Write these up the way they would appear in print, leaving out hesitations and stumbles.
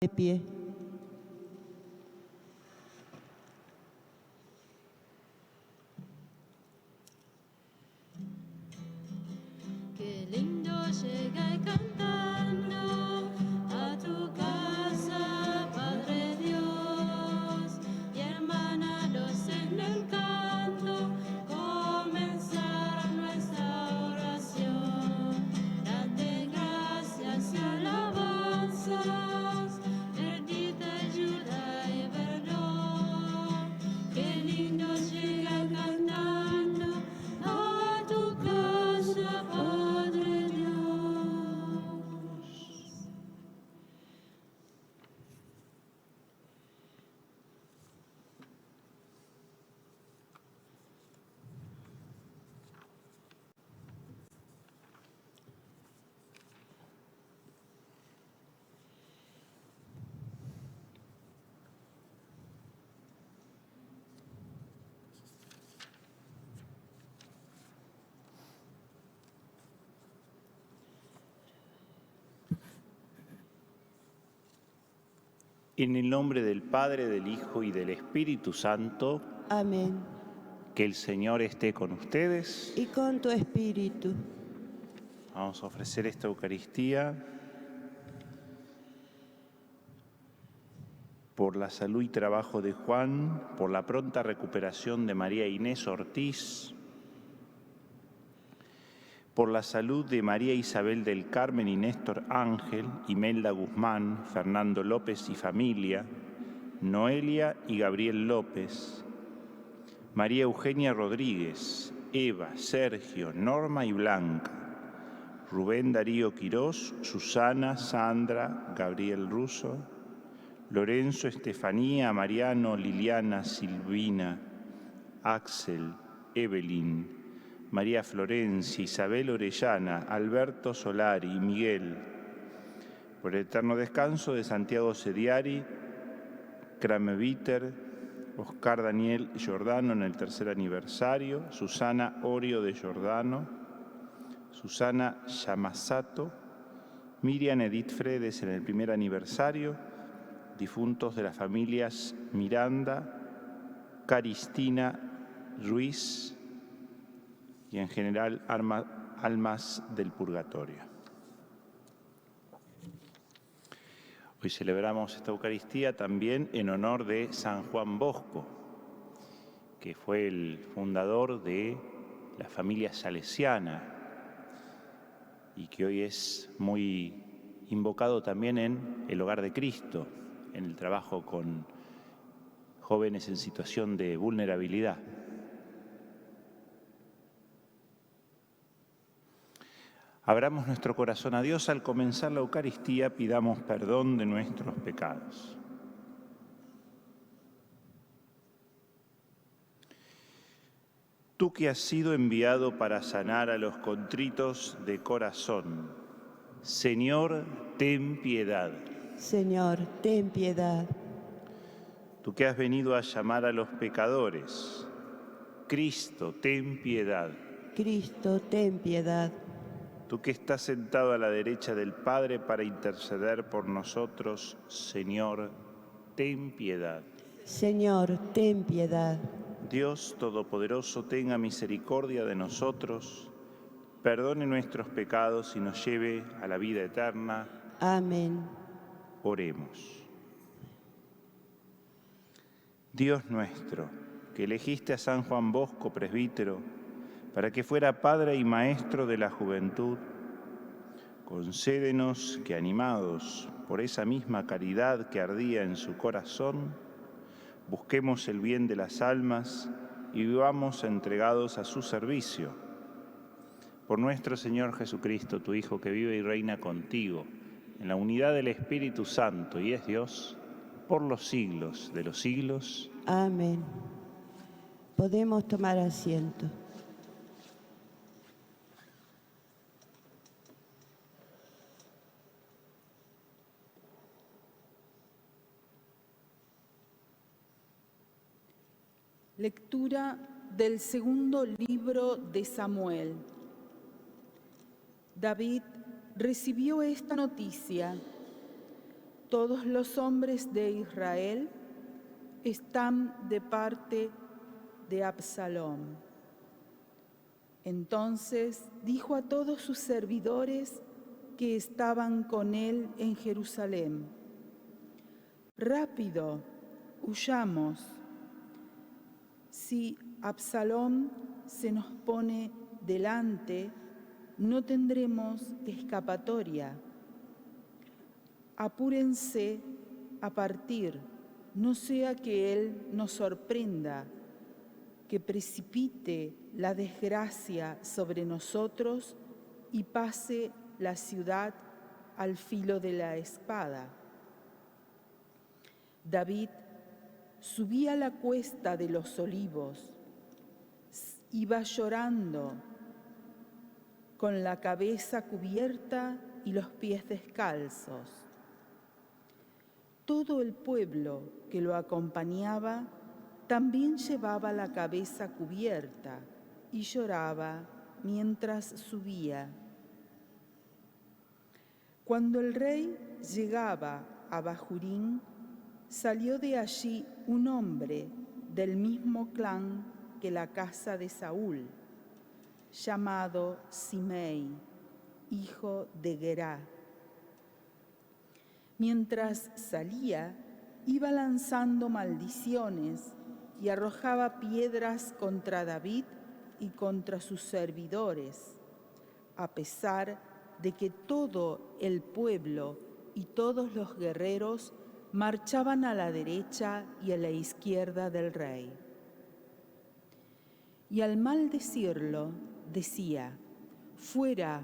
De pie. Qué lindo llegar cantando a tu casa, Padre Dios, y hermanados en el canto, comenzar nuestra oración. Date gracias y alabanzas, bendita ayuda y perdón. Qué lindo llegar cantando a tu casa, Padre Dios. En el nombre del Padre, del Hijo y del Espíritu Santo, Amén. que el Señor esté con ustedes. Y con tu espíritu. Vamos a ofrecer esta Eucaristía por la salud y trabajo de Juan, por la pronta recuperación de María Inés Ortiz, por la salud de María Isabel del Carmen y Néstor Ángel, Imelda Guzmán, Fernando López y familia, Noelia y Gabriel López, María Eugenia Rodríguez, Eva, Sergio, Norma y Blanca, Rubén Darío Quirós, Susana, Sandra, Gabriel Russo, Lorenzo, Estefanía, Mariano, Liliana, Silvina, Axel, Evelyn, María Florencia, Isabel Orellana, Alberto Solari y Miguel, por el eterno descanso de Santiago Sediari, Crameviter, Oscar Daniel Giordano en el 3er aniversario, Susana Orio de Giordano, Susana Yamasato, Miriam Edith Fredes en el 1er aniversario, difuntos de las familias Miranda, Caristina Ruiz y en general almas del purgatorio. Hoy celebramos esta Eucaristía también en honor de San Juan Bosco, que fue el fundador de la familia salesiana y que hoy es muy invocado también en el Hogar de Cristo, en el trabajo con jóvenes en situación de vulnerabilidad. Abramos nuestro corazón a Dios al comenzar la Eucaristía, pidamos perdón de nuestros pecados. Tú que has sido enviado para sanar a los contritos de corazón, Señor, ten piedad. Señor, ten piedad. Tú que has venido a llamar a los pecadores, Cristo, ten piedad. Cristo, ten piedad. Tú que estás sentado a la derecha del Padre para interceder por nosotros, Señor, ten piedad. Señor, ten piedad. Dios Todopoderoso, tenga misericordia de nosotros, perdone nuestros pecados y nos lleve a la vida eterna. Amén. Oremos. Dios nuestro, que elegiste a San Juan Bosco, presbítero, para que fuera padre y maestro de la juventud, concédenos que, animados por esa misma caridad que ardía en su corazón, busquemos el bien de las almas y vivamos entregados a su servicio. Por nuestro Señor Jesucristo, tu Hijo, que vive y reina contigo, en la unidad del Espíritu Santo y es Dios, por los siglos de los siglos. Amén. Podemos tomar asiento. Lectura del segundo libro de Samuel. David recibió esta noticia: Todos los hombres de Israel están de parte de Absalom. Entonces dijo a todos sus servidores que estaban con él en Jerusalén: «Rápido, huyamos. Si Absalom se nos pone delante, no tendremos escapatoria. Apúrense a partir, no sea que él nos sorprenda, que precipite la desgracia sobre nosotros y pase la ciudad al filo de la espada». David subía la cuesta de los Olivos, iba llorando con la cabeza cubierta y los pies descalzos. Todo el pueblo que lo acompañaba también llevaba la cabeza cubierta y lloraba mientras subía. Cuando el rey llegaba a Bahurín, salió de allí un hombre del mismo clan que la casa de Saúl, llamado Simei, hijo de Gerá. Mientras salía, iba lanzando maldiciones y arrojaba piedras contra David y contra sus servidores, a pesar de que todo el pueblo y todos los guerreros marchaban a la derecha y a la izquierda del rey. Y al maldecirlo, decía: «Fuera,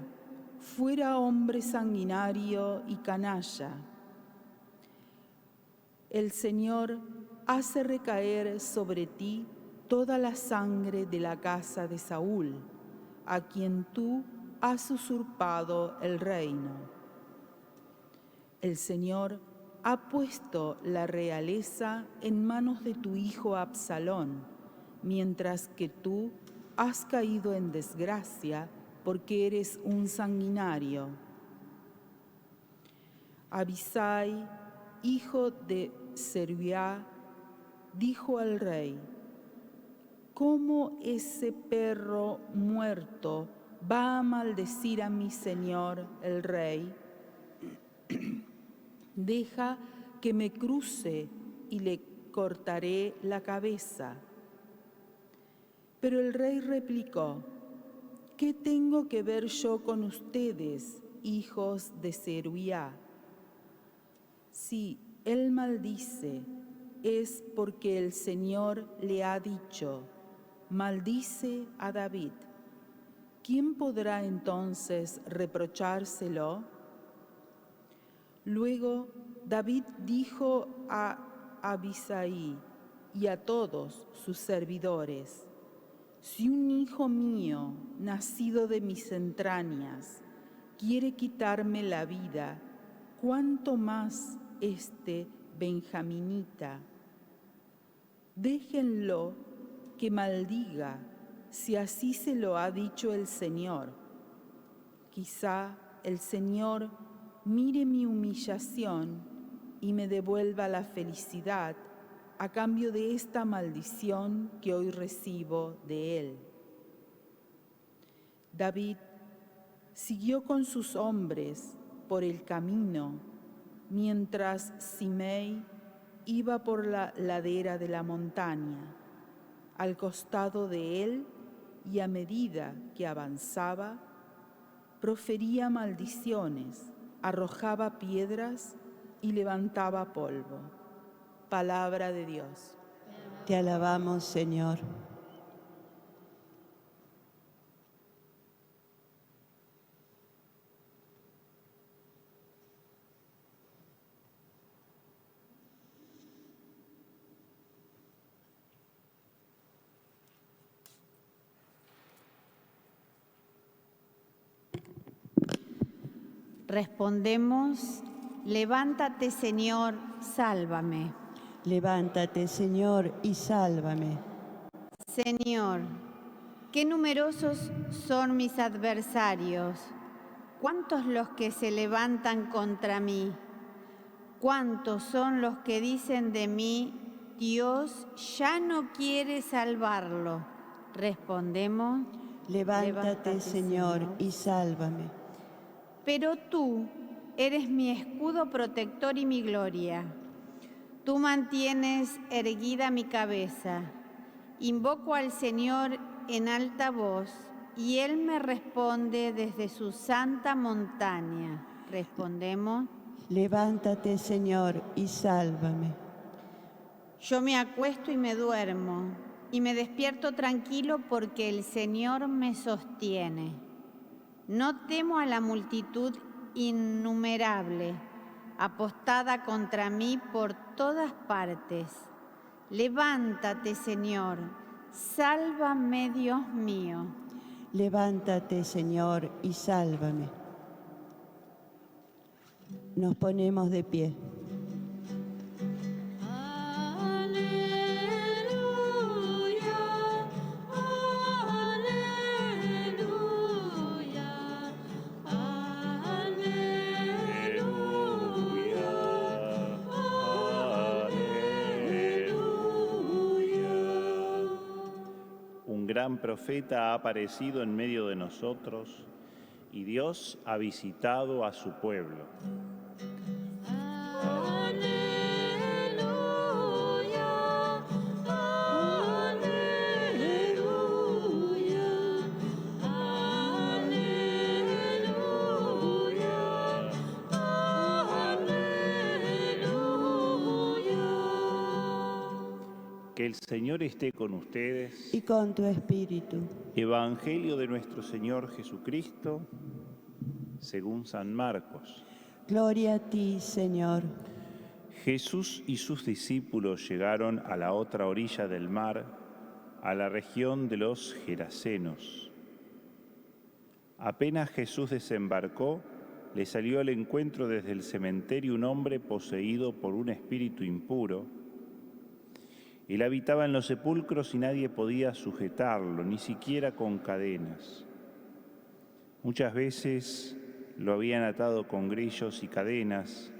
fuera hombre sanguinario y canalla». El Señor hace recaer sobre ti toda la sangre de la casa de Saúl, a quien tú has usurpado el reino. El Señor ha puesto la realeza en manos de tu hijo Absalón, mientras que tú has caído en desgracia porque eres un sanguinario. Abisai, hijo de Zeruiá, dijo al rey: «¿Cómo ese perro muerto va a maldecir a mi señor el rey? Deja que me cruce y le cortaré la cabeza». Pero el rey replicó: «¿Qué tengo que ver yo con ustedes, hijos de Zeruiá? Si él maldice, es porque el Señor le ha dicho: maldice a David. ¿Quién podrá entonces reprochárselo?». Luego David dijo a Abisai y a todos sus servidores: «Si un hijo mío, nacido de mis entrañas, quiere quitarme la vida, ¿cuánto más este benjaminita? Déjenlo que maldiga, si así se lo ha dicho el Señor. Quizá el Señor mire mi humillación y me devuelva la felicidad a cambio de esta maldición que hoy recibo de él». David siguió con sus hombres por el camino, mientras Simei iba por la ladera de la montaña. Al costado de él, y a medida que avanzaba, profería maldiciones, arrojaba piedras y levantaba polvo. Palabra de Dios. Te alabamos, Señor. Respondemos: levántate, Señor, sálvame. Levántate, Señor, y sálvame. Señor, qué numerosos son mis adversarios, cuántos los que se levantan contra mí. ¿Cuántos son los que dicen de mí, Dios ya no quiere salvarlo? Respondemos, Levántate, Señor, y sálvame. pero tú eres mi escudo protector y mi gloria. Tú mantienes erguida mi cabeza. Invoco al Señor en alta voz y Él me responde desde su santa montaña. Respondemos, Levántate, Señor, y sálvame. yo me acuesto y me duermo y me despierto tranquilo porque el Señor me sostiene. No temo a la multitud innumerable, apostada contra mí por todas partes. Levántate, Señor, sálvame, Dios mío. Levántate, Señor, y sálvame. Nos ponemos de pie. Aleluya, aleluya, aleluya. Un gran profeta ha aparecido en medio de nosotros y Dios ha visitado a su pueblo. Aleluya, aleluya, aleluya. Que el Señor esté con ustedes. Y con tu espíritu. Evangelio de nuestro Señor Jesucristo, según San Marcos. Gloria a ti, Señor. Jesús y sus discípulos llegaron a la otra orilla del mar, a la región de los Gerasenos. Apenas Jesús desembarcó, le salió al encuentro desde el cementerio un hombre poseído por un espíritu impuro. Él habitaba en los sepulcros y nadie podía sujetarlo, ni siquiera con cadenas. Muchas veces lo habían atado con grillos y cadenas,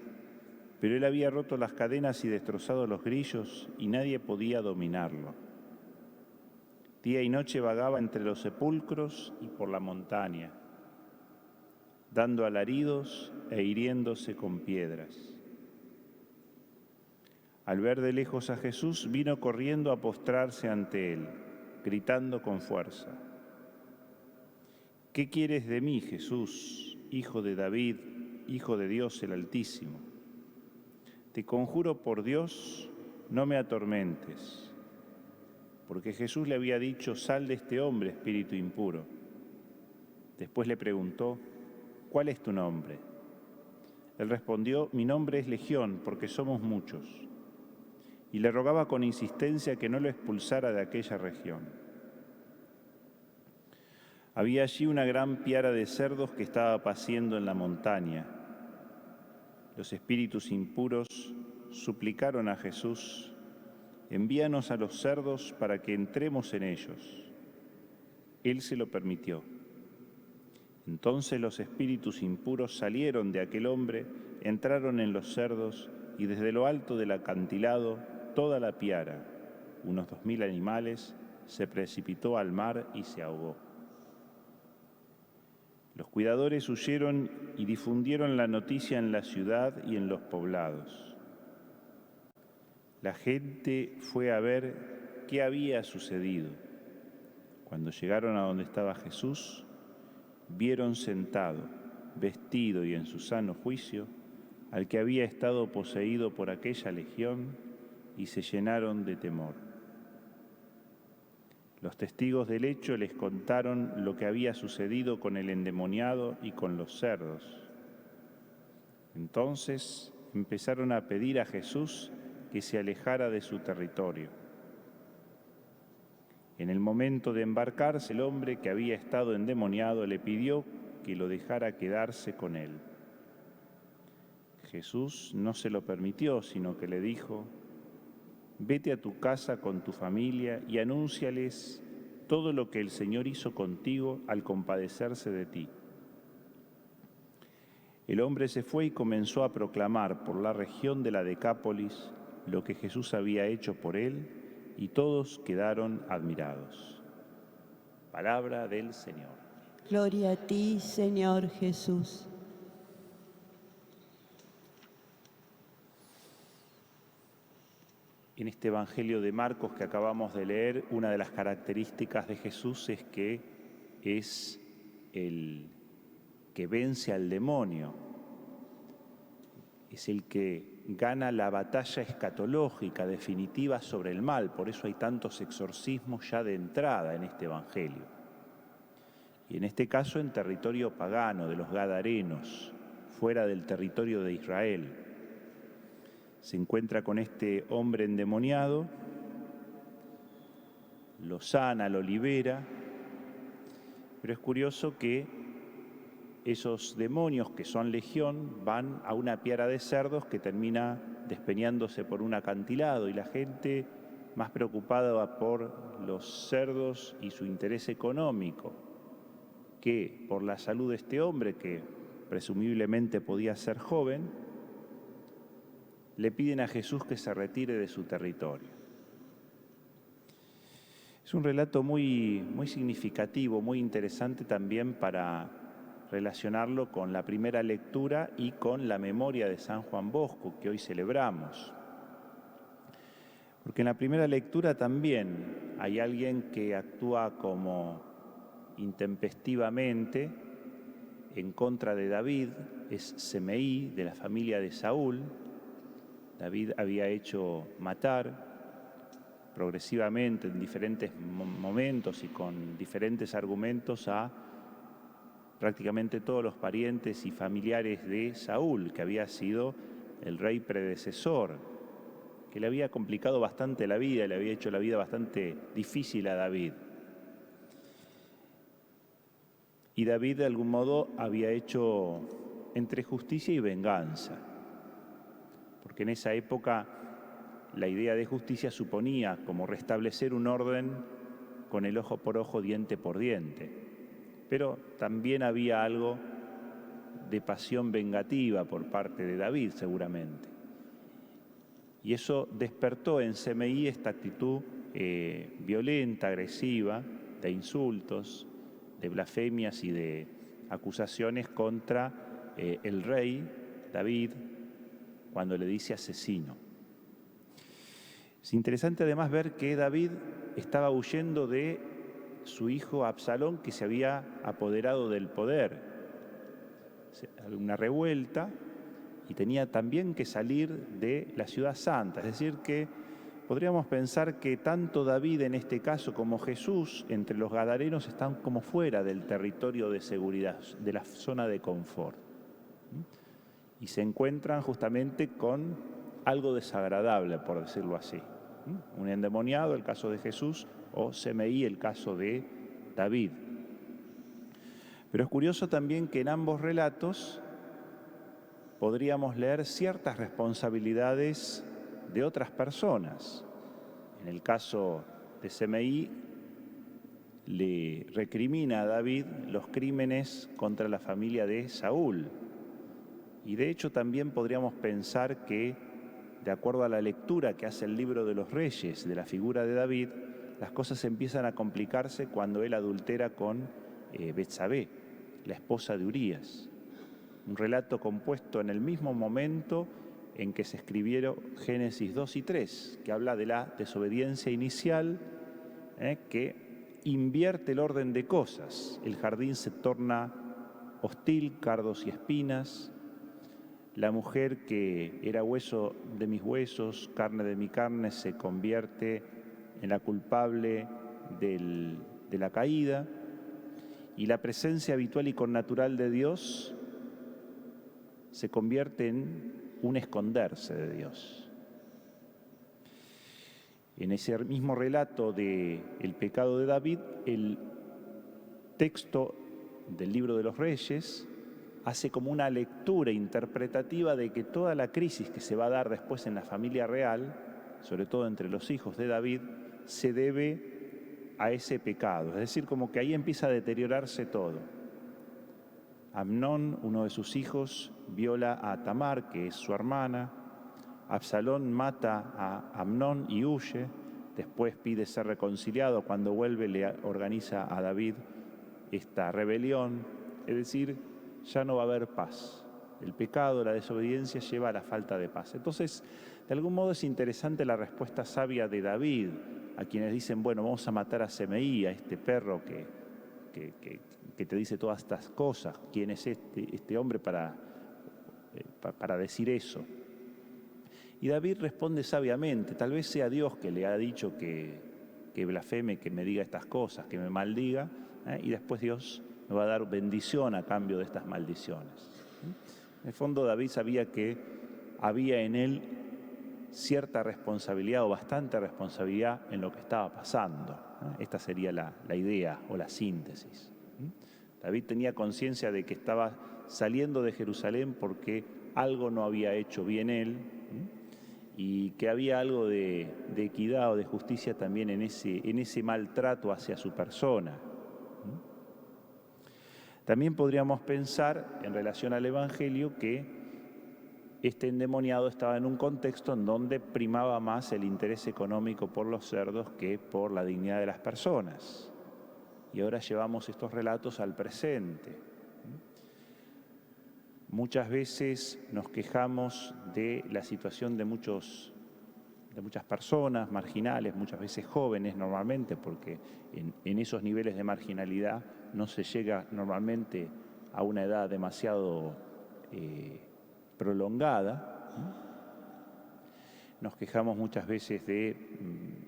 pero él había roto las cadenas y destrozado los grillos y nadie podía dominarlo. Día y noche vagaba entre los sepulcros y por la montaña, dando alaridos e hiriéndose con piedras. Al ver de lejos a Jesús, vino corriendo a postrarse ante él, gritando con fuerza: ¿Qué quieres de mí, Jesús, hijo de David, hijo de Dios el Altísimo? Te conjuro por Dios, no me atormentes. Porque Jesús le había dicho: sal de este hombre, espíritu impuro. Después le preguntó: ¿cuál es tu nombre? Él respondió: mi nombre es Legión, porque somos muchos. Y le rogaba con insistencia que no lo expulsara de aquella región. Había allí una gran piara de cerdos que estaba paciendo en la montaña. Los espíritus impuros suplicaron a Jesús: envíanos a los cerdos para que entremos en ellos. Él se lo permitió. Entonces los espíritus impuros salieron de aquel hombre, entraron en los cerdos y desde lo alto del acantilado toda la piara, unos 2000 animales, se precipitó al mar y se ahogó. Los cuidadores huyeron y difundieron la noticia en la ciudad y en los poblados. La gente fue a ver qué había sucedido. Cuando llegaron a donde estaba Jesús, vieron sentado, vestido y en su sano juicio, al que había estado poseído por aquella legión, y se llenaron de temor. Los testigos del hecho les contaron lo que había sucedido con el endemoniado y con los cerdos. Entonces empezaron a pedir a Jesús que se alejara de su territorio. En el momento de embarcarse, el hombre que había estado endemoniado le pidió que lo dejara quedarse con él. Jesús no se lo permitió, sino que le dijo: vete a tu casa con tu familia y anúnciales todo lo que el Señor hizo contigo al compadecerse de ti. El hombre se fue y comenzó a proclamar por la región de la Decápolis lo que Jesús había hecho por él, y todos quedaron admirados. Palabra del Señor. Gloria a ti, Señor Jesús. En este Evangelio de Marcos que acabamos de leer, una de las características de Jesús es que es el que vence al demonio, es el que gana la batalla escatológica definitiva sobre el mal. Por eso hay tantos exorcismos ya de entrada en este Evangelio. Y en este caso en territorio pagano, de los Gadarenos, fuera del territorio de Israel. Se encuentra con este hombre endemoniado, lo sana, lo libera, pero es curioso que esos demonios, que son legión, van a una piara de cerdos que termina despeñándose por un acantilado, y la gente, más preocupada por los cerdos y su interés económico que por la salud de este hombre, que presumiblemente podía ser joven, le piden a Jesús que se retire de su territorio. Es un relato muy significativo, muy interesante también para relacionarlo con la primera lectura y con la memoria de San Juan Bosco que hoy celebramos. Porque en la primera lectura también hay alguien que actúa como intempestivamente en contra de David, es Semeí, de la familia de Saúl. David había hecho matar progresivamente en diferentes momentos y con diferentes argumentos a prácticamente todos los parientes y familiares de Saúl, que había sido el rey predecesor, que le había complicado bastante la vida, le había hecho la vida bastante difícil a David. Y David de algún modo había hecho entre justicia y venganza, porque en esa época la idea de justicia suponía como restablecer un orden con el ojo por ojo, diente por diente. Pero también había algo de pasión vengativa por parte de David, seguramente. Y eso despertó en Semeí esta actitud violenta, agresiva, de insultos, de blasfemias y de acusaciones contra el rey David, cuando le dice asesino. Es interesante además ver que David estaba huyendo de su hijo Absalón, que se había apoderado del poder. Una revuelta, y tenía también que salir de la ciudad santa. Es decir, que podríamos pensar que tanto David en este caso como Jesús entre los gadarenos están como fuera del territorio de seguridad, de la zona de confort. Y se encuentran justamente con algo desagradable, por decirlo así. Un endemoniado, el caso de Jesús, o Semeí, el caso de David. Pero es curioso también que en ambos relatos podríamos leer ciertas responsabilidades de otras personas. En el caso de Semeí, le recrimina a David los crímenes contra la familia de Saúl. Y de hecho también podríamos pensar que, de acuerdo a la lectura que hace el libro de los Reyes de la figura de David, las cosas empiezan a complicarse cuando él adultera con Betsabé, la esposa de Urías. Un relato compuesto en el mismo momento en que se escribieron Génesis 2 y 3, que habla de la desobediencia inicial, que invierte el orden de cosas. El jardín se torna hostil, cardos y espinas. La mujer que era hueso de mis huesos, carne de mi carne, se convierte en la culpable de la caída. Y la presencia habitual y connatural de Dios se convierte en un esconderse de Dios. En ese mismo relato del pecado de David, el texto del libro de los Reyes hace como una lectura interpretativa de que toda la crisis que se va a dar después en la familia real, sobre todo entre los hijos de David, se debe a ese pecado. Es decir, como que ahí empieza a deteriorarse todo. Amnón, uno de sus hijos, viola a Tamar, que es su hermana. Absalón mata a Amnón y huye. Después pide ser reconciliado. Cuando vuelve le organiza a David esta rebelión. Es decir, ya no va a haber paz. El pecado, la desobediencia lleva a la falta de paz. Entonces, de algún modo es interesante la respuesta sabia de David a quienes dicen, bueno, vamos a matar a Semeí, a este perro que te dice todas estas cosas. ¿Quién es este hombre para decir eso? Y David responde sabiamente, tal vez sea Dios que le ha dicho que blasfeme, que me diga estas cosas, que me maldiga, y después Dios me va a dar bendición a cambio de estas maldiciones. En el fondo David sabía que había en él cierta responsabilidad o bastante responsabilidad en lo que estaba pasando. Esta sería la idea o la síntesis. David tenía conciencia de que estaba saliendo de Jerusalén porque algo no había hecho bien él, y que había algo de equidad o de justicia también en ese maltrato hacia su persona. También podríamos pensar, en relación al Evangelio, que este endemoniado estaba en un contexto en donde primaba más el interés económico por los cerdos que por la dignidad de las personas. Y ahora llevamos estos relatos al presente. Muchas veces nos quejamos de la situación de muchas personas marginales, muchas veces jóvenes normalmente, porque en esos niveles de marginalidad no se llega normalmente a una edad demasiado prolongada. Nos quejamos muchas veces de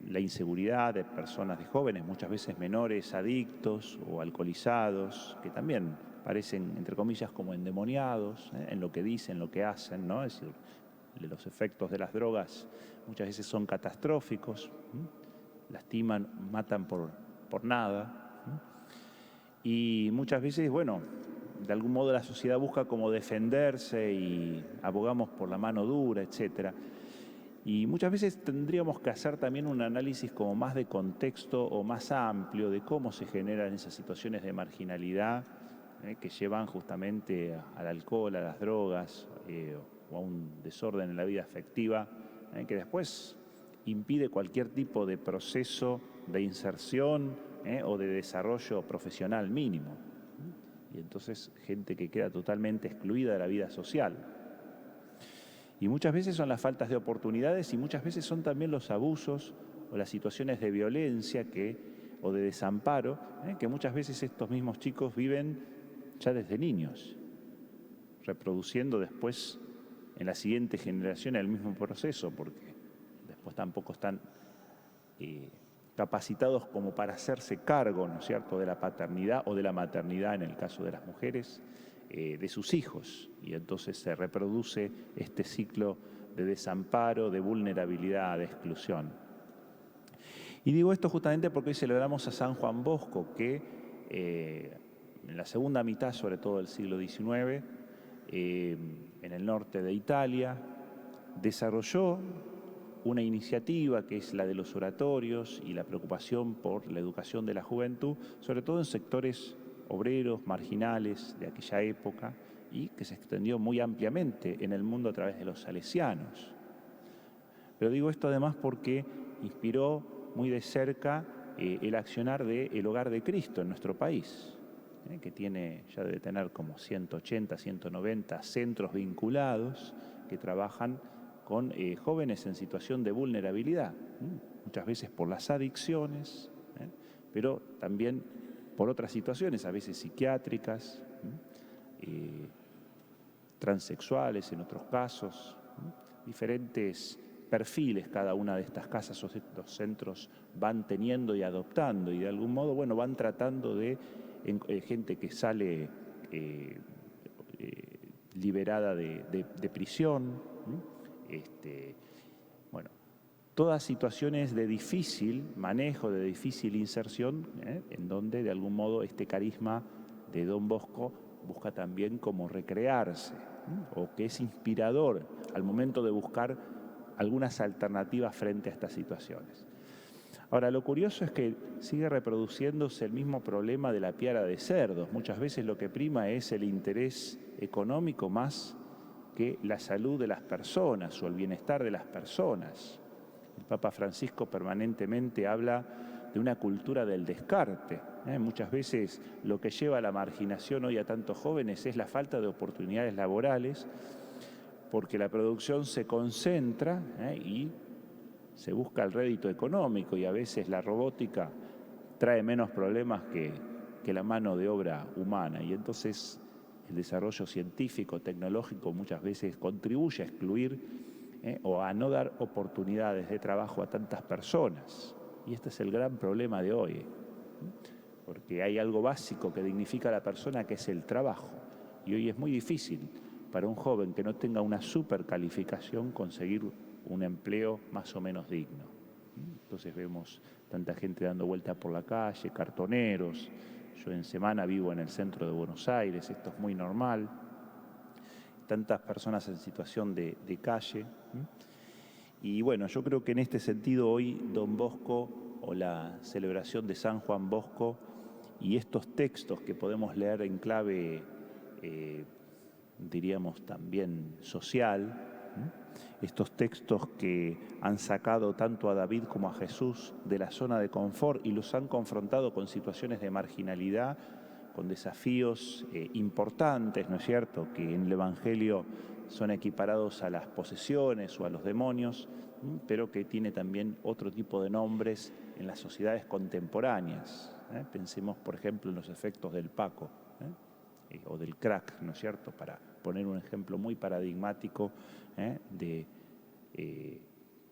la inseguridad de personas, de jóvenes, muchas veces menores, adictos o alcoholizados, que también parecen, entre comillas, como endemoniados en lo que dicen, en lo que hacen, ¿no? Es decir, los efectos de las drogas muchas veces son catastróficos, lastiman, matan por nada. Y muchas veces, bueno, de algún modo la sociedad busca como defenderse y abogamos por la mano dura, etcétera. Y muchas veces tendríamos que hacer también un análisis como más de contexto o más amplio de cómo se generan esas situaciones de marginalidad que llevan justamente al alcohol, a las drogas o a un desorden en la vida afectiva, que después impide cualquier tipo de proceso de inserción o de desarrollo profesional mínimo. Y entonces gente que queda totalmente excluida de la vida social. Y muchas veces son las faltas de oportunidades y muchas veces son también los abusos o las situaciones de violencia o de desamparo que muchas veces estos mismos chicos viven ya desde niños, reproduciendo después en la siguiente generación el mismo proceso, porque después tampoco están capacitados como para hacerse cargo, ¿no es cierto?, de la paternidad o de la maternidad en el caso de las mujeres, de sus hijos, y entonces se reproduce este ciclo de desamparo, de vulnerabilidad, de exclusión. Y digo esto justamente porque hoy celebramos a San Juan Bosco, que en la segunda mitad, sobre todo del siglo XIX, en el norte de Italia, desarrolló una iniciativa que es la de los oratorios y la preocupación por la educación de la juventud, sobre todo en sectores obreros, marginales de aquella época, y que se extendió muy ampliamente en el mundo a través de los salesianos. Pero digo esto además porque inspiró muy de cerca el accionar del Hogar de Cristo en nuestro país, que ya debe tener como 180, 190 centros vinculados que trabajan con jóvenes en situación de vulnerabilidad, muchas veces por las adicciones, pero también por otras situaciones, a veces psiquiátricas, transexuales en otros casos, diferentes perfiles cada una de estas casas o estos centros van teniendo y adoptando, y de algún modo, bueno, van tratando de gente que sale liberada de prisión, bueno, todas situaciones de difícil manejo, de difícil inserción, en donde de algún modo este carisma de Don Bosco busca también como recrearse, o que es inspirador al momento de buscar algunas alternativas frente a estas situaciones. Ahora, lo curioso es que sigue reproduciéndose el mismo problema de la piara de cerdos. Muchas veces lo que prima es el interés económico más que la salud de las personas o el bienestar de las personas. El Papa Francisco permanentemente habla de una cultura del descarte. Muchas veces lo que lleva a la marginación hoy a tantos jóvenes es la falta de oportunidades laborales, porque la producción se concentra y se busca el rédito económico, y a veces la robótica trae menos problemas que la mano de obra humana, y entonces el desarrollo científico, tecnológico muchas veces contribuye a excluir o a no dar oportunidades de trabajo a tantas personas. Y este es el gran problema de hoy, porque hay algo básico que dignifica a la persona, que es el trabajo, y hoy es muy difícil para un joven que no tenga una supercalificación conseguir un empleo más o menos digno. Entonces vemos tanta gente dando vuelta por la calle, cartoneros. Yo en semana vivo en el centro de Buenos Aires, esto es muy normal. Tantas personas en situación de calle. Y bueno, yo creo que en este sentido hoy Don Bosco, o la celebración de San Juan Bosco, y estos textos que podemos leer en clave, diríamos también social, estos textos que han sacado tanto a David como a Jesús de la zona de confort y los han confrontado con situaciones de marginalidad, con desafíos importantes, ¿no es cierto?, que en el Evangelio son equiparados a las posesiones o a los demonios, pero que tiene también otro tipo de nombres en las sociedades contemporáneas. Pensemos, por ejemplo, en los efectos del Paco o del crack, ¿no es cierto?, para poner un ejemplo muy paradigmático de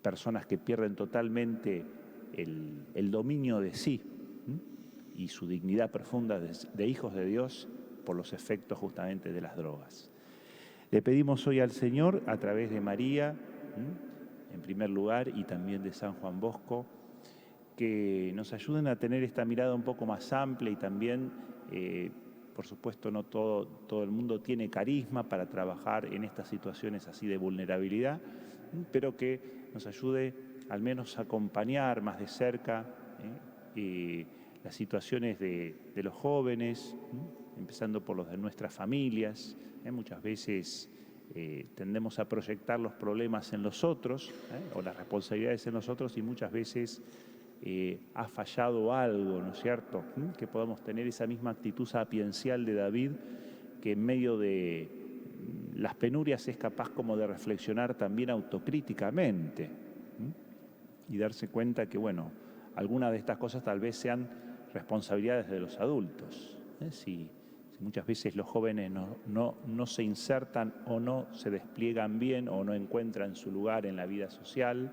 personas que pierden totalmente el dominio de sí y su dignidad profunda de hijos de Dios por los efectos justamente de las drogas. Le pedimos hoy al Señor, a través de María, en primer lugar, y también de San Juan Bosco, que nos ayuden a tener esta mirada un poco más amplia, y también, por supuesto, no todo el mundo tiene carisma para trabajar en estas situaciones así de vulnerabilidad, pero que nos ayude al menos a acompañar más de cerca las situaciones de los jóvenes, empezando por los de nuestras familias. Muchas veces tendemos a proyectar los problemas en los otros, o las responsabilidades en los otros, y muchas veces ha fallado algo, ¿no es cierto? Que podamos tener esa misma actitud sapiencial de David, que en medio de las penurias es capaz como de reflexionar también autocríticamente y darse cuenta que, bueno, algunas de estas cosas tal vez sean responsabilidades de los adultos. Si muchas veces los jóvenes no se insertan o no se despliegan bien o no encuentran su lugar en la vida social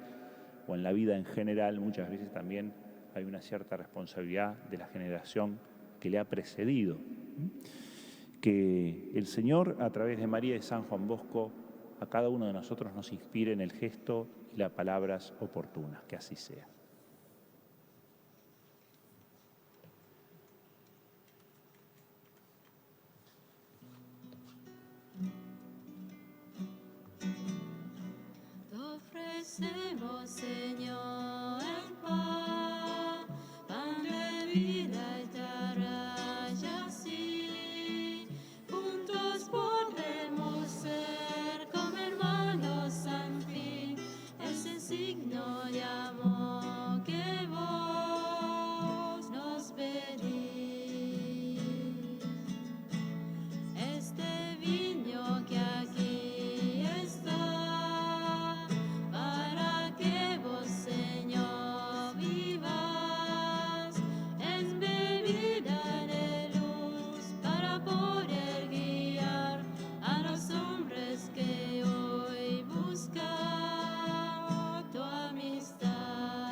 o en la vida en general, muchas veces también hay una cierta responsabilidad de la generación que le ha precedido. Que el Señor, a través de María y de San Juan Bosco, a cada uno de nosotros nos inspire en el gesto y las palabras oportunas. Que así sea. Te ofrecemos, Señor, el pan de vida eterna, y así juntos podremos ser como hermanos al fin, ese signo de amor que vos nos pedís. Este viño que aquí está, para que vos, Señor, vivas, es bebida de luz para poder guiar a los hombres que hoy buscan tu amistad.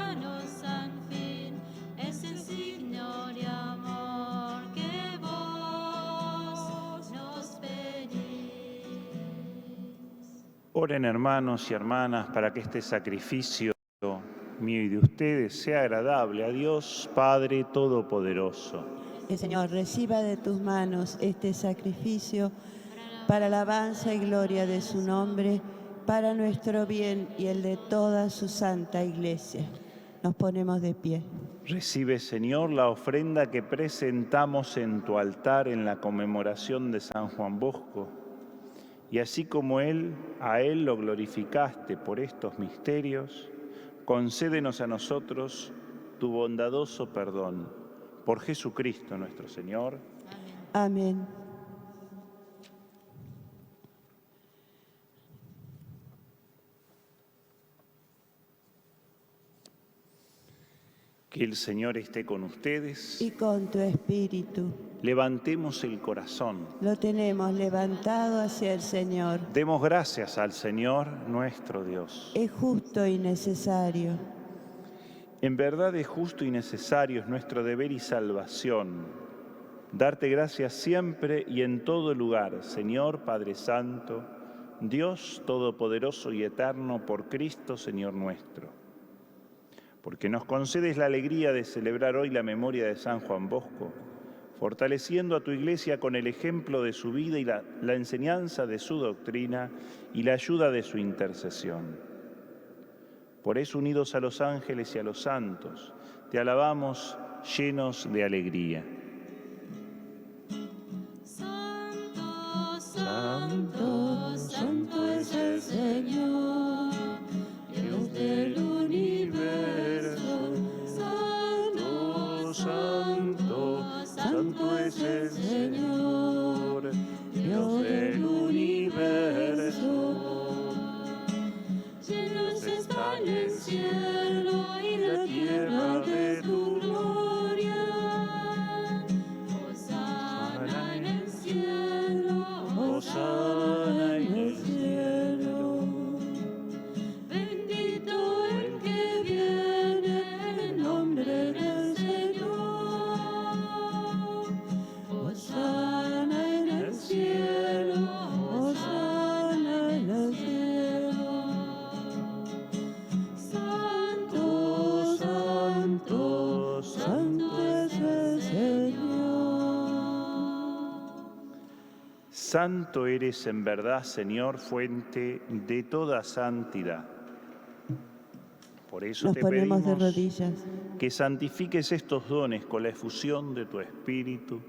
danos al fin ese signo de amor que vos nos pedís. Oren, hermanos y hermanas, para que este sacrificio mío y de ustedes sea agradable a Dios Padre Todopoderoso. El Señor reciba de tus manos este sacrificio para alabanza y gloria de su nombre, para nuestro bien y el de toda su santa Iglesia. Nos ponemos de pie. Recibe, Señor, la ofrenda que presentamos en tu altar en la conmemoración de San Juan Bosco. Y así como a Él lo glorificaste por estos misterios, concédenos a nosotros tu bondadoso perdón. Por Jesucristo nuestro Señor. Amén. Que el Señor esté con ustedes. Y con tu espíritu. Levantemos el corazón. Lo tenemos levantado hacia el Señor. Demos gracias al Señor nuestro Dios. Es justo y necesario. En verdad es justo y necesario, es nuestro deber y salvación, darte gracias siempre y en todo lugar, Señor Padre Santo, Dios Todopoderoso y Eterno, por Cristo, Señor nuestro. Porque nos concedes la alegría de celebrar hoy la memoria de San Juan Bosco, fortaleciendo a tu Iglesia con el ejemplo de su vida y la enseñanza de su doctrina y la ayuda de su intercesión. Por eso, unidos a los ángeles y a los santos, te alabamos llenos de alegría. Santo, santo, santo es el Señor, Dios del universo. Santo, santo, santo es el Señor, Dios del universo. Llenos está el cielo y la tierra de tu gloria. Hosana en el cielo, hosana en el cielo. Bendito el que viene en nombre del Señor. Hosana en el cielo, hosana en el cielo. Santo eres en verdad, Señor, fuente de toda santidad. Por eso Nos te ponemos de pedimos rodillas. que santifiques estos dones con la efusión de tu Espíritu,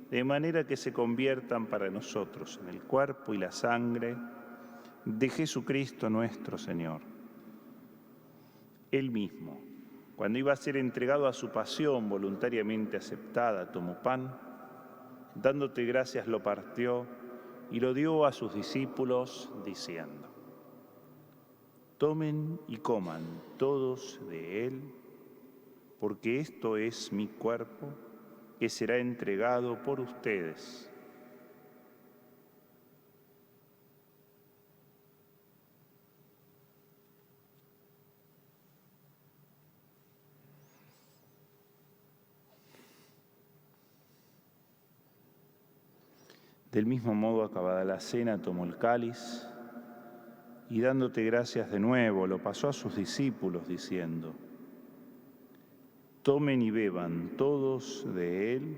de manera que se conviertan para nosotros en el cuerpo y la sangre de Jesucristo nuestro Señor. Él mismo, cuando iba a ser entregado a su pasión voluntariamente aceptada, tomó pan, dándote gracias lo partió y lo dio a sus discípulos diciendo: tomen y coman todos de él, porque esto es mi cuerpo que será entregado por ustedes. Del mismo modo, acabada la cena, tomó el cáliz y dándote gracias de nuevo, lo pasó a sus discípulos diciendo: tomen y beban todos de él,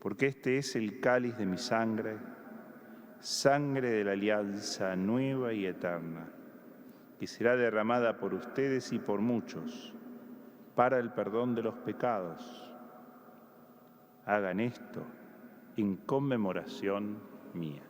porque este es el cáliz de mi sangre, sangre de la alianza nueva y eterna, que será derramada por ustedes y por muchos para el perdón de los pecados. Hagan esto en conmemoración mía.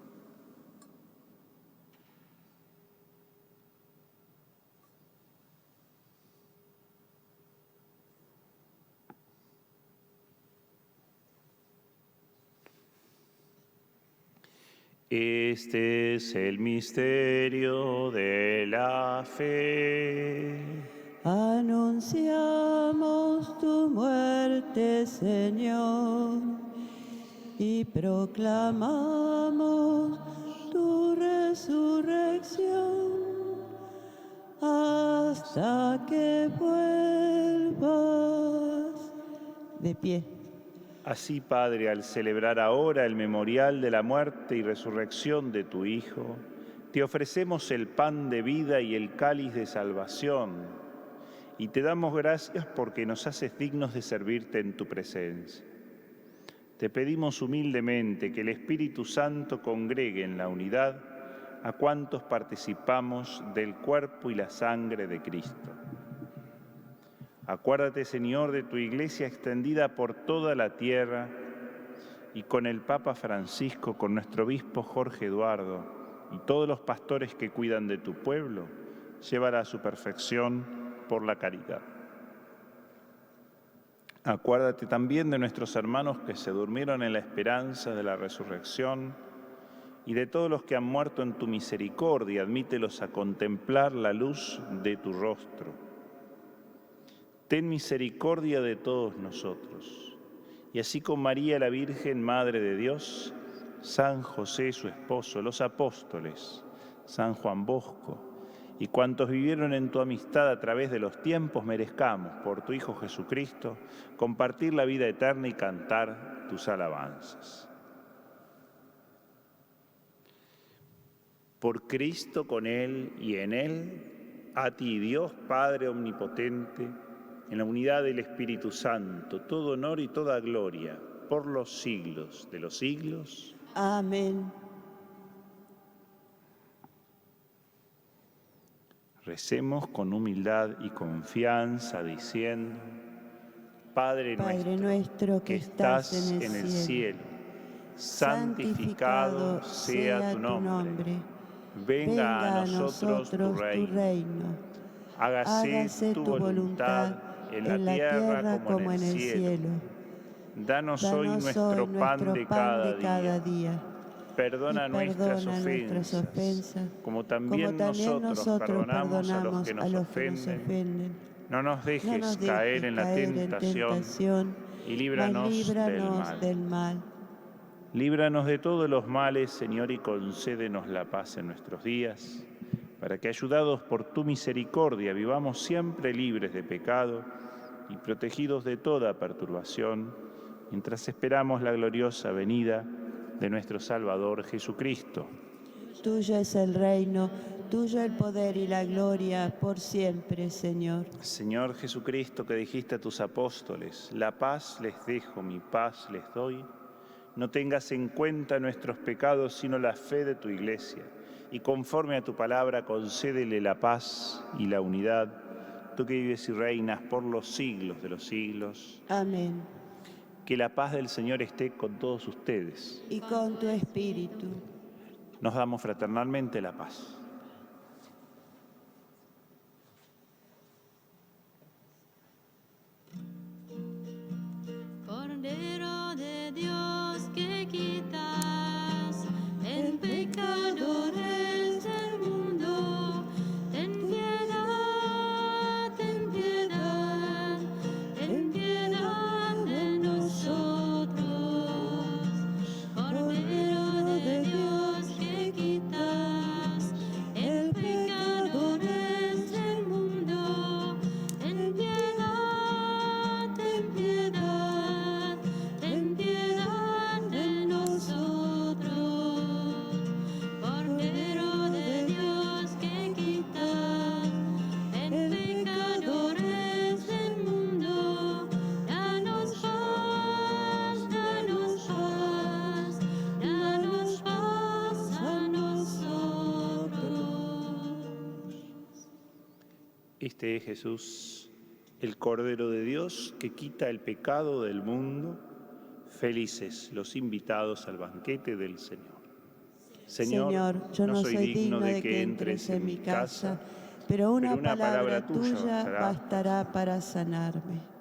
Este es el misterio de la fe. Anunciamos tu muerte, Señor, y proclamamos tu resurrección hasta que vuelvas. De pie. Así, Padre, al celebrar ahora el memorial de la muerte y resurrección de tu Hijo, te ofrecemos el pan de vida y el cáliz de salvación, y te damos gracias porque nos haces dignos de servirte en tu presencia. Te pedimos humildemente que el Espíritu Santo congregue en la unidad a cuantos participamos del cuerpo y la sangre de Cristo. Acuérdate, Señor, de tu Iglesia extendida por toda la tierra y con el Papa Francisco, con nuestro obispo Jorge Eduardo y todos los pastores que cuidan de tu pueblo, llévala a su perfección por la caridad. Acuérdate también de nuestros hermanos que se durmieron en la esperanza de la resurrección y de todos los que han muerto en tu misericordia, admítelos a contemplar la luz de tu rostro. Ten misericordia de todos nosotros, y así con María la Virgen, Madre de Dios, San José su esposo, los apóstoles, San Juan Bosco, y cuantos vivieron en tu amistad a través de los tiempos, merezcamos, por tu Hijo Jesucristo, compartir la vida eterna y cantar tus alabanzas. Por Cristo, con Él y en Él, a ti, Dios Padre Omnipotente, en la unidad del Espíritu Santo, todo honor y toda gloria, por los siglos de los siglos. Amén. Recemos con humildad y confianza, diciendo: Padre nuestro que estás en el cielo, santificado sea tu nombre. Venga a nosotros tu reino. Hágase tu voluntad en la tierra como en el cielo. Danos hoy nuestro pan de cada día. Perdona nuestras ofensas, como también nosotros perdonamos a los que nos ofenden. No nos dejes caer en la tentación y líbranos del mal. Líbranos de todos los males, Señor, y concédenos la paz en nuestros días, para que, ayudados por tu misericordia, vivamos siempre libres de pecado y protegidos de toda perturbación, mientras esperamos la gloriosa venida de nuestro Salvador Jesucristo. Tuyo es el reino, tuyo el poder y la gloria por siempre, Señor. Señor Jesucristo, que dijiste a tus apóstoles: la paz les dejo, mi paz les doy, no tengas en cuenta nuestros pecados, sino la fe de tu Iglesia, y conforme a tu palabra concédele la paz y la unidad, tú que vives y reinas por los siglos de los siglos. Amén. Que la paz del Señor esté con todos ustedes. Y con tu espíritu. Nos damos fraternalmente la paz. Cordero de Dios, que quitas el pecado del mundo, ten piedad, ten piedad, ten piedad de nosotros. Cordero de Dios, que quitas el pecado del mundo, ten piedad, ten piedad, ten piedad de nosotros. Cordero de Dios, que quitas el pecado del mundo, danos paz, danos paz, danos paz a nosotros. Este es Jesús, el Cordero de Dios, que quita el pecado del mundo. Felices los invitados al banquete del Señor. Señor, yo no soy digno de que entres en mi casa, pero una palabra tuya bastará para sanarme.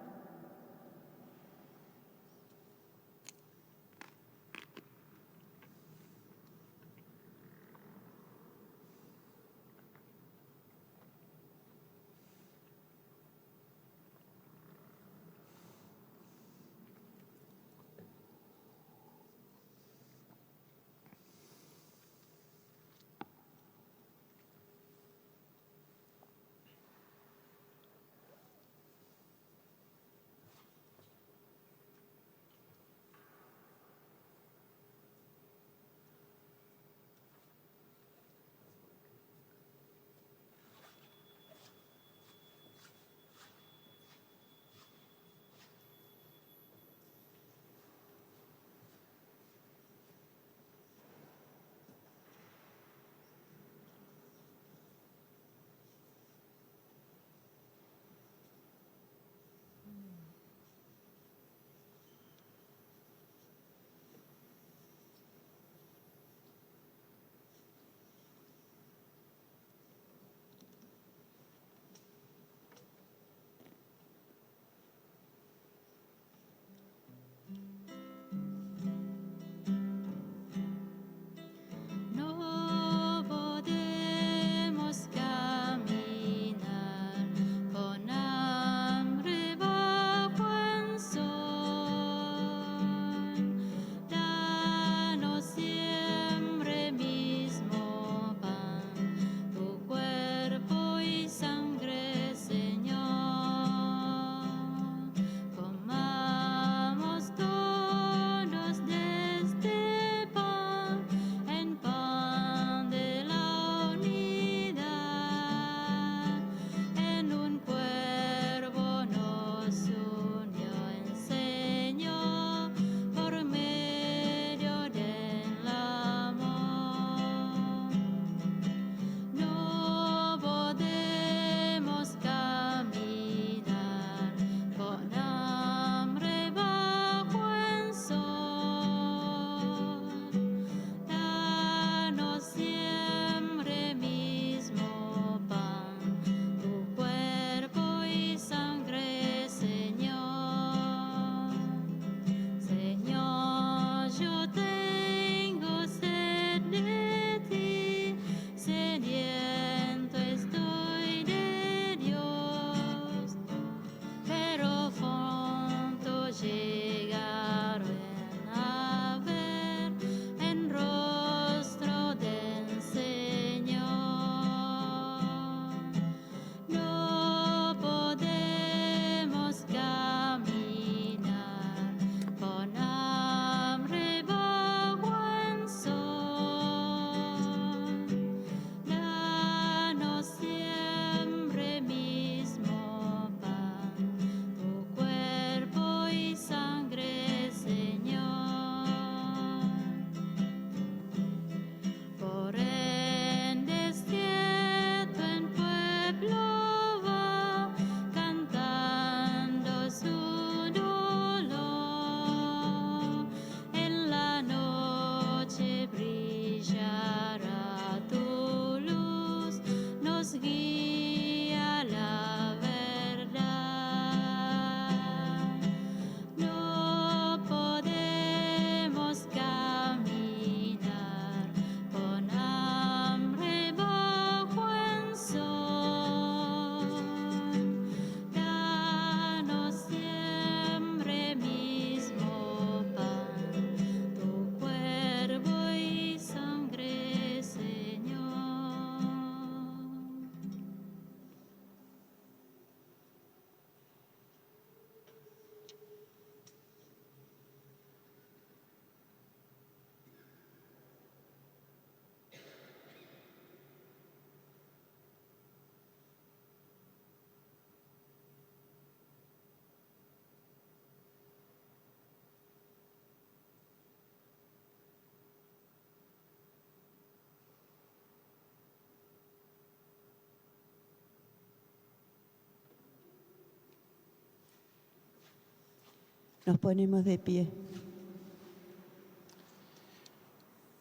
Nos ponemos de pie.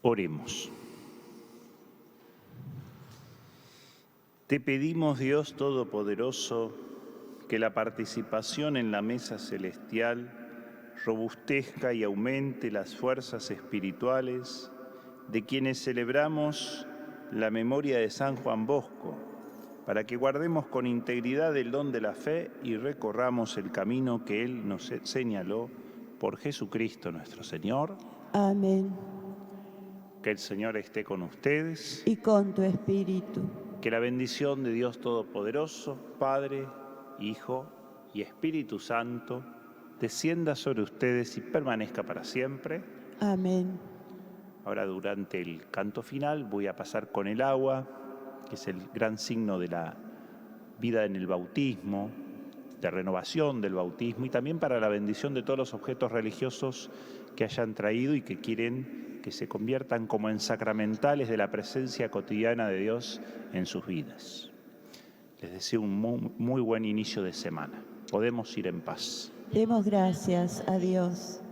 Oremos. Te pedimos, Dios Todopoderoso, que la participación en la mesa celestial robustezca y aumente las fuerzas espirituales de quienes celebramos la memoria de San Juan Bosco, para que guardemos con integridad el don de la fe y recorramos el camino que Él nos señaló por Jesucristo nuestro Señor. Amén. Que el Señor esté con ustedes. Y con tu espíritu. Que la bendición de Dios Todopoderoso, Padre, Hijo y Espíritu Santo, descienda sobre ustedes y permanezca para siempre. Amén. Ahora, durante el canto final, voy a pasar con el agua, que es el gran signo de la vida en el bautismo, de renovación del bautismo, y también para la bendición de todos los objetos religiosos que hayan traído y que quieren que se conviertan como en sacramentales de la presencia cotidiana de Dios en sus vidas. Les deseo un muy buen inicio de semana. Podemos ir en paz. Demos gracias a Dios.